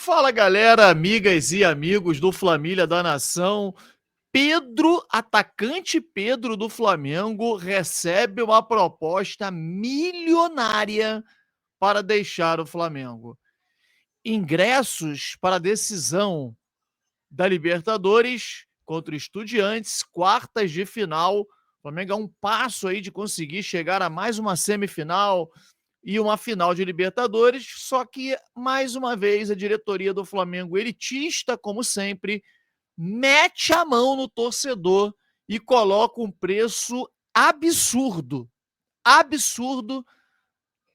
Fala, galera, amigas e amigos do Flamília da Nação. Atacante Pedro do Flamengo, recebe uma proposta milionária para deixar o Flamengo. Ingressos para a decisão da Libertadores contra o Estudiantes, quartas de final. O Flamengo é um passo aí de conseguir chegar a mais uma semifinal e uma final de Libertadores, só que, mais uma vez, a diretoria do Flamengo, elitista, como sempre, mete a mão no torcedor e coloca um preço absurdo. Absurdo,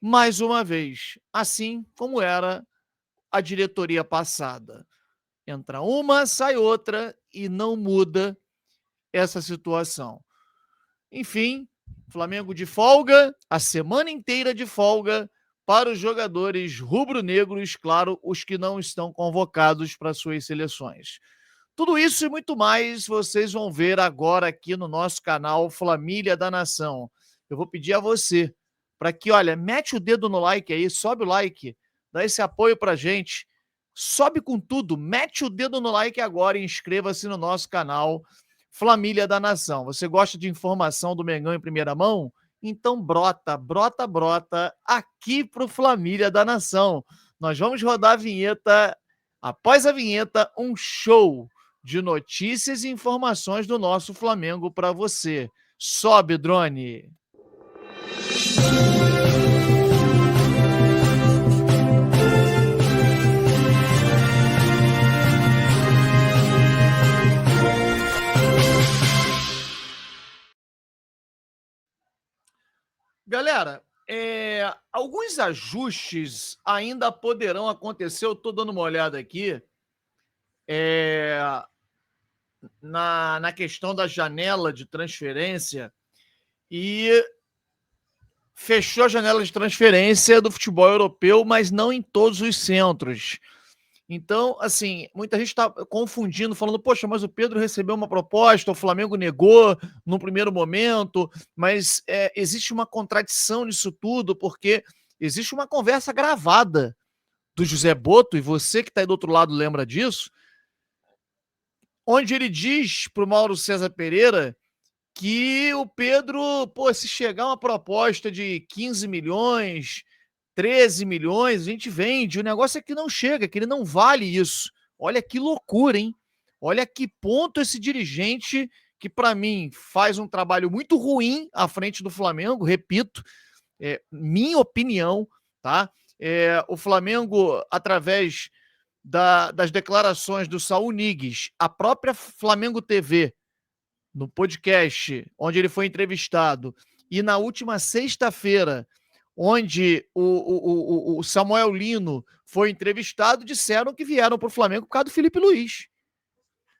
mais uma vez. Assim como era a diretoria passada. Entra uma, sai outra e não muda essa situação. Enfim, Flamengo de folga, a semana inteira de folga para os jogadores rubro-negros, claro, os que não estão convocados para suas seleções. Tudo isso e muito mais vocês vão ver agora aqui no nosso canal Flamília da Nação. Eu vou pedir a você para que, olha, mete o dedo no like aí, sobe o like, dá esse apoio para a gente, sobe com tudo, mete o dedo no like agora e inscreva-se no nosso canal Flamília da Nação. Você gosta de informação do Mengão em primeira mão? Então brota aqui pro Flamília da Nação. Nós vamos rodar a vinheta. Após a vinheta, um show de notícias e informações do nosso Flamengo para você. Sobe, drone! Galera, alguns ajustes ainda poderão acontecer. Eu estou dando uma olhada aqui na questão da janela de transferência e fechou a janela de transferência do futebol europeu, mas não em todos os centros. Então, assim, muita gente está confundindo, falando, poxa, mas o Pedro recebeu uma proposta, o Flamengo negou no primeiro momento, mas existe uma contradição nisso tudo, porque existe uma conversa gravada do José Boto, e você que está aí do outro lado lembra disso, onde ele diz para o Mauro César Pereira que o Pedro, se chegar uma proposta de 15 milhões, 13 milhões, a gente vende. O negócio é que não chega, que ele não vale isso. Olha que loucura, hein? Olha que ponto esse dirigente, que para mim faz um trabalho muito ruim à frente do Flamengo, repito, minha opinião, tá? O Flamengo, através das declarações do Saul Nigues, a própria Flamengo TV, no podcast onde ele foi entrevistado, e na última sexta-feira, onde o Samuel Lino foi entrevistado, disseram que vieram para o Flamengo por causa do Felipe Luiz.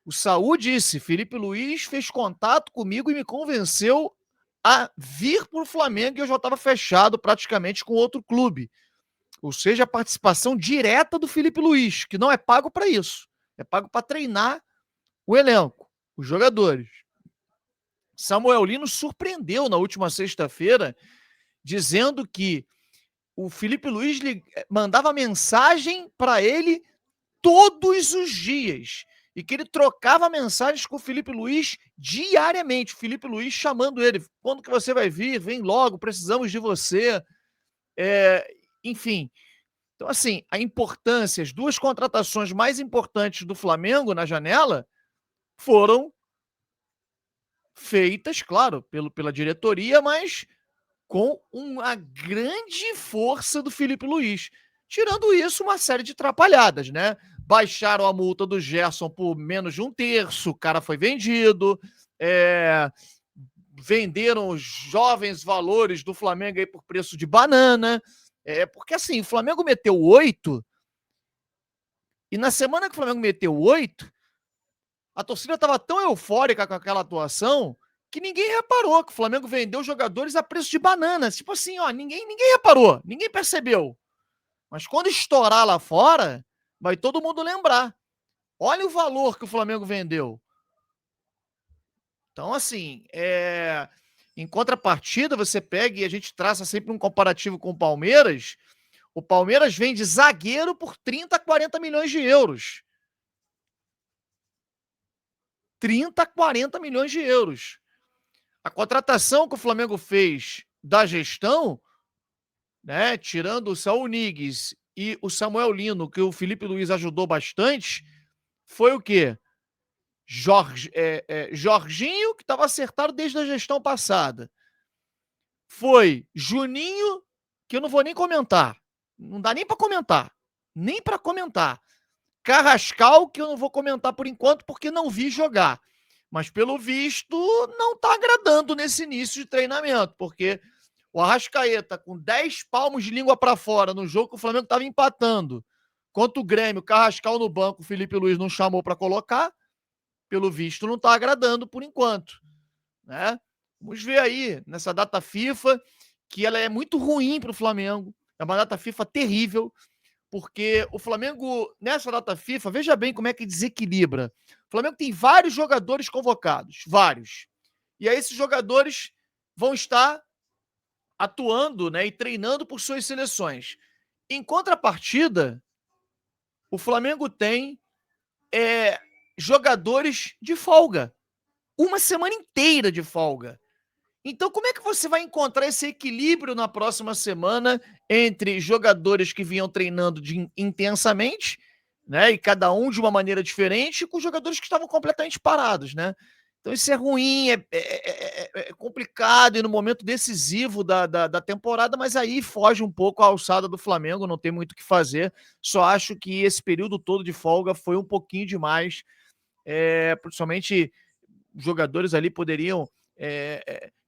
O Saúl disse, Felipe Luiz fez contato comigo e me convenceu a vir para o Flamengo, e eu já estava fechado praticamente com outro clube. Ou seja, a participação direta do Felipe Luiz, que não é pago para isso. É pago para treinar o elenco, os jogadores. Samuel Lino surpreendeu na última sexta-feira, dizendo que o Felipe Luiz mandava mensagem para ele todos os dias e que ele trocava mensagens com o Felipe Luiz diariamente. O Felipe Luiz chamando ele, quando que você vai vir? Vem logo, precisamos de você. Enfim, então assim, a importância, as duas contratações mais importantes do Flamengo na janela foram feitas, claro, pela diretoria, mas com uma grande força do Felipe Luiz. Tirando isso, uma série de atrapalhadas, né? Baixaram a multa do Gerson por menos de um terço, o cara foi vendido, venderam os jovens valores do Flamengo aí por preço de banana, porque assim, o Flamengo meteu 8, e na semana que o Flamengo meteu 8, a torcida estava tão eufórica com aquela atuação que ninguém reparou que o Flamengo vendeu jogadores a preço de bananas. Tipo assim, ó, ninguém reparou, ninguém percebeu. Mas quando estourar lá fora, vai todo mundo lembrar. Olha o valor que o Flamengo vendeu. Então, assim, em contrapartida, você pega e a gente traça sempre um comparativo com o Palmeiras. O Palmeiras vende zagueiro por 30, 40 milhões de euros. 30, 40 milhões de euros. A contratação que o Flamengo fez da gestão, né, tirando o Saul Niguez e o Samuel Lino, que o Felipe Luiz ajudou bastante, foi o quê? Jorginho, que estava acertado desde a gestão passada. Foi Juninho, que eu não vou nem comentar. Não dá nem para comentar. Nem para comentar. Carrascal, que eu não vou comentar por enquanto, porque não vi jogar. Mas, pelo visto, não está agradando nesse início de treinamento, porque o Arrascaeta, com 10 palmos de língua para fora no jogo que o Flamengo estava empatando, contra o Grêmio, Carrascal no banco, o Felipe Luiz não chamou para colocar, pelo visto, não está agradando por enquanto, né? Vamos ver aí, nessa data FIFA, que ela é muito ruim para o Flamengo, é uma data FIFA terrível, porque o Flamengo, nessa data FIFA, veja bem como é que desequilibra. O Flamengo tem vários jogadores convocados, vários. E aí esses jogadores vão estar atuando, né, e treinando por suas seleções. Em contrapartida, o Flamengo tem jogadores de folga. Uma semana inteira de folga. Então, como é que você vai encontrar esse equilíbrio na próxima semana entre jogadores que vinham treinando intensamente, né, e cada um de uma maneira diferente, com jogadores que estavam completamente parados, né? Então, isso é ruim, é complicado e no momento decisivo da temporada, mas aí foge um pouco a alçada do Flamengo, não tem muito o que fazer. Só acho que esse período todo de folga foi um pouquinho demais, principalmente jogadores ali poderiam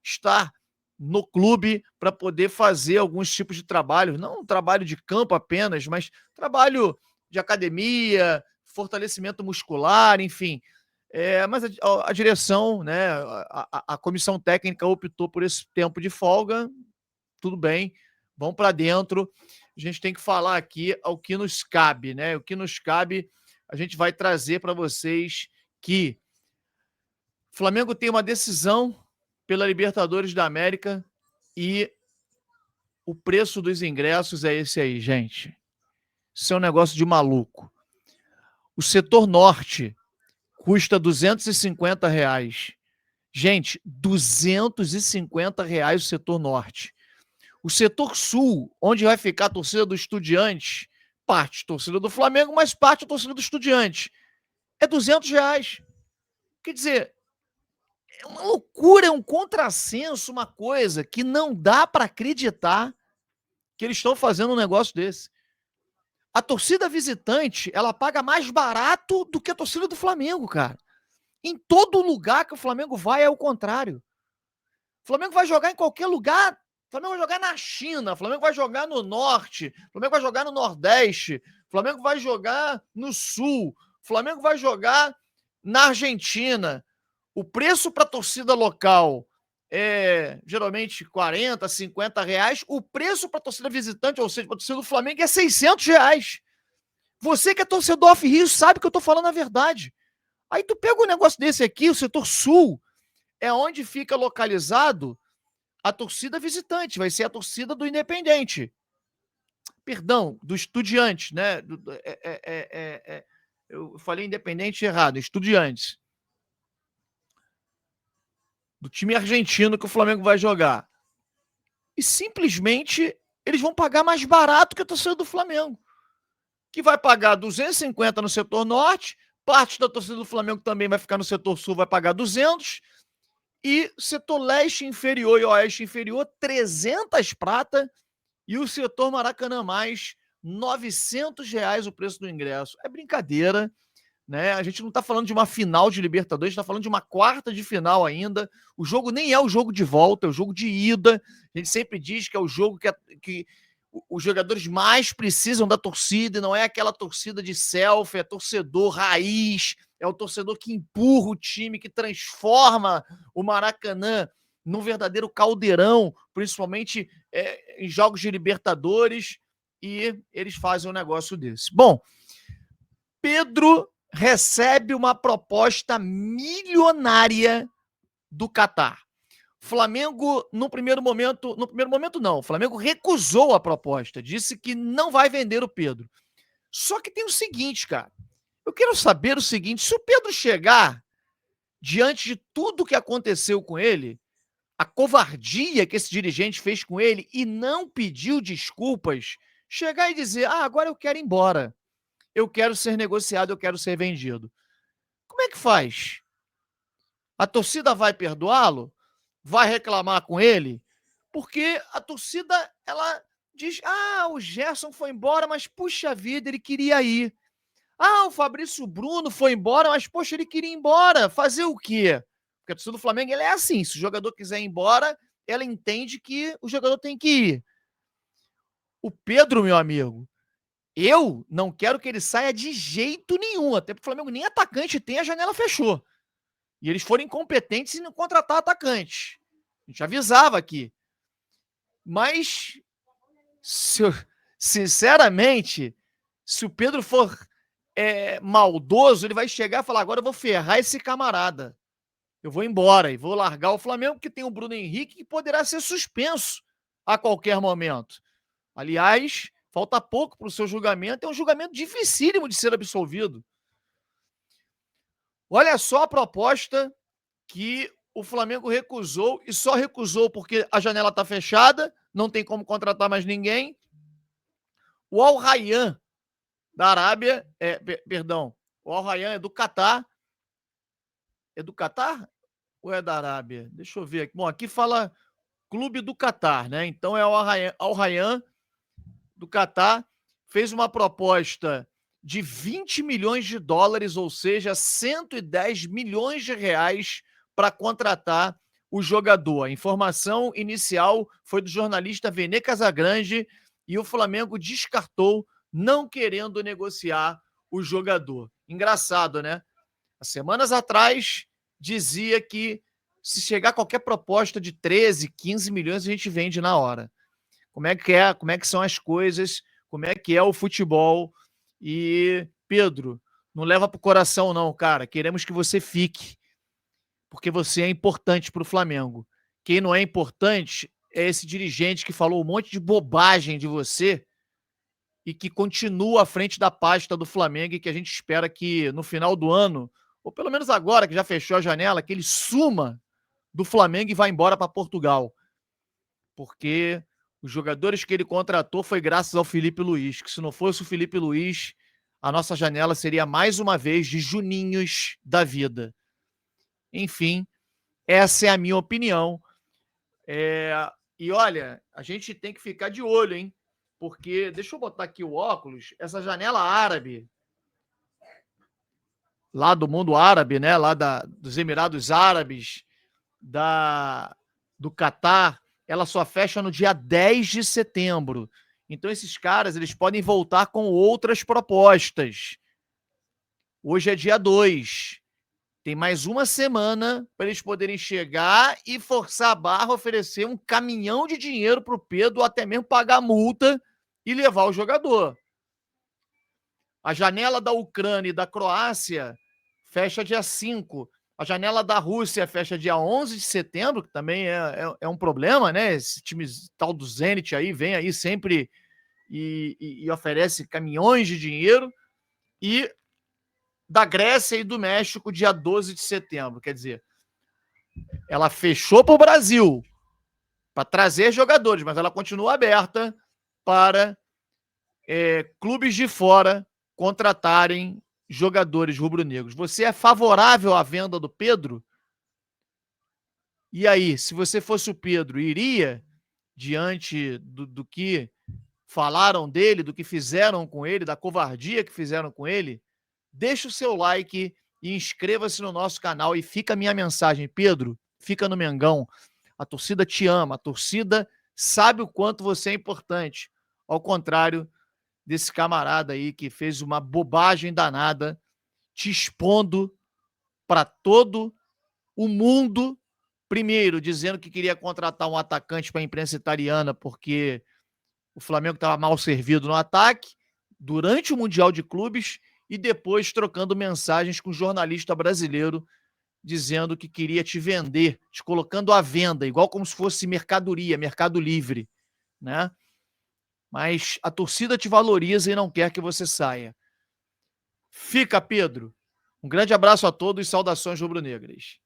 estar no clube para poder fazer alguns tipos de trabalho, não um trabalho de campo apenas, mas trabalho de academia, fortalecimento muscular, enfim. Mas a direção, né, a comissão técnica optou por esse tempo de folga, tudo bem, vamos para dentro. A gente tem que falar aqui o que nos cabe, né? O que nos cabe, a gente vai trazer para vocês que o Flamengo tem uma decisão pela Libertadores da América e o preço dos ingressos é esse aí, gente. Isso é um negócio de maluco. O setor norte custa R$250. Gente, R$250 o setor norte. O setor sul, onde vai ficar a torcida do Estudiantes, parte torcida do Flamengo, mas parte a torcida do Estudiantes, é R$200. Quer dizer, é uma loucura, é um contrassenso, uma coisa que não dá para acreditar que eles estão fazendo um negócio desse. A torcida visitante, ela paga mais barato do que a torcida do Flamengo, cara. Em todo lugar que o Flamengo vai é o contrário. O Flamengo vai jogar em qualquer lugar. O Flamengo vai jogar na China, o Flamengo vai jogar no norte, o Flamengo vai jogar no nordeste, o Flamengo vai jogar no sul, o Flamengo vai jogar na Argentina. O preço para a torcida local é geralmente R$40, R$50. O preço para a torcida visitante, ou seja, para a torcida do Flamengo, é R$600. Você que é torcedor off-Rio sabe que eu estou falando a verdade. Aí tu pega um negócio desse aqui, o setor sul, é onde fica localizado a torcida visitante, vai ser a torcida do Independente. Perdão, do Estudiantes, né? Eu falei Independente errado, Estudiantes. Do time argentino que o Flamengo vai jogar. E simplesmente eles vão pagar mais barato que a torcida do Flamengo, que vai pagar 250 no setor norte, parte da torcida do Flamengo também vai ficar no setor sul, vai pagar 200, e setor leste inferior e oeste inferior, 300 prata, e o setor Maracanã mais, R$900 o preço do ingresso. É brincadeira, né? A gente não está falando de uma final de Libertadores, a gente está falando de uma quarta de final ainda. O jogo nem é o jogo de volta, é o jogo de ida. A gente sempre diz que é o jogo que os jogadores mais precisam da torcida, e não é aquela torcida de selfie, é torcedor raiz, é o torcedor que empurra o time, que transforma o Maracanã num verdadeiro caldeirão, principalmente em jogos de Libertadores, e eles fazem um negócio desse. Bom, Pedro recebe uma proposta milionária do Catar. Flamengo, no primeiro momento não, o Flamengo recusou a proposta, disse que não vai vender o Pedro. Só que tem o seguinte, cara, eu quero saber o seguinte, se o Pedro chegar diante de tudo que aconteceu com ele, a covardia que esse dirigente fez com ele e não pediu desculpas, chegar e dizer, agora eu quero ir embora, eu quero ser negociado, eu quero ser vendido. Como é que faz? A torcida vai perdoá-lo? Vai reclamar com ele? Porque a torcida, ela diz, o Gerson foi embora, mas puxa vida, ele queria ir. O Fabrício Bruno foi embora, mas poxa, ele queria ir embora. Fazer o quê? Porque a torcida do Flamengo, ela é assim, se o jogador quiser ir embora, ela entende que o jogador tem que ir. O Pedro, meu amigo, eu não quero que ele saia de jeito nenhum, até porque o Flamengo nem atacante tem, a janela fechou. E eles foram incompetentes em não contratar atacante. A gente avisava aqui. Mas, sinceramente, se o Pedro for maldoso, ele vai chegar e falar, agora eu vou ferrar esse camarada. Eu vou embora e vou largar o Flamengo, porque tem o Bruno Henrique que poderá ser suspenso a qualquer momento. Aliás, falta pouco para o seu julgamento, é um julgamento dificílimo de ser absolvido. Olha só a proposta que o Flamengo recusou, e só recusou porque a janela está fechada, não tem como contratar mais ninguém. O Al Rayyan da Arábia, o Al Rayyan é do Catar. É do Catar ou é da Arábia? Deixa eu ver aqui. Bom, aqui fala Clube do Catar, né? Então é o Al Rayyan do Catar, fez uma proposta de 20 milhões de dólares, ou seja, 110 milhões de reais para contratar o jogador. A informação inicial foi do jornalista Vene Casagrande e o Flamengo descartou, não querendo negociar o jogador. Engraçado, né? Há semanas atrás dizia que se chegar qualquer proposta de 13, 15 milhões, a gente vende na hora. Como é que são as coisas, como é que é o futebol. E, Pedro, não leva pro coração não, cara. Queremos que você fique, porque você é importante pro Flamengo. Quem não é importante é esse dirigente que falou um monte de bobagem de você e que continua à frente da pasta do Flamengo e que a gente espera que no final do ano, ou pelo menos agora que já fechou a janela, que ele suma do Flamengo e vá embora para Portugal. Porque os jogadores que ele contratou foi graças ao Felipe Luiz, que se não fosse o Felipe Luiz, a nossa janela seria mais uma vez de Juninhos da vida. Enfim, essa é a minha opinião. E olha, a gente tem que ficar de olho, hein? Porque, deixa eu botar aqui o óculos, essa janela árabe, lá do mundo árabe, né? Lá dos Emirados Árabes, do Catar, ela só fecha no dia 10 de setembro. Então esses caras, eles podem voltar com outras propostas. Hoje é dia 2. Tem mais uma semana para eles poderem chegar e forçar a barra, oferecer um caminhão de dinheiro para o Pedro, ou até mesmo pagar multa e levar o jogador. A janela da Ucrânia e da Croácia fecha dia 5. A janela da Rússia fecha dia 11 de setembro, que também é um problema, né? Esse time tal do Zenit aí vem aí sempre e oferece caminhões de dinheiro. E da Grécia e do México, dia 12 de setembro. Quer dizer, ela fechou para o Brasil para trazer jogadores, mas ela continua aberta para clubes de fora contratarem jogadores rubro-negros. Você é favorável à venda do Pedro? E aí, se você fosse o Pedro, iria diante do que falaram dele, do que fizeram com ele, da covardia que fizeram com ele? Deixa o seu like e inscreva-se no nosso canal. E fica a minha mensagem, Pedro, fica no Mengão. A torcida te ama, a torcida sabe o quanto você é importante. Ao contrário desse camarada aí que fez uma bobagem danada, te expondo para todo o mundo, primeiro dizendo que queria contratar um atacante para a imprensa italiana porque o Flamengo estava mal servido no ataque, durante o Mundial de Clubes, e depois trocando mensagens com um jornalista brasileiro dizendo que queria te vender, te colocando à venda, igual como se fosse mercadoria, Mercado Livre, né? Mas a torcida te valoriza e não quer que você saia. Fica, Pedro. Um grande abraço a todos e saudações rubro-negras.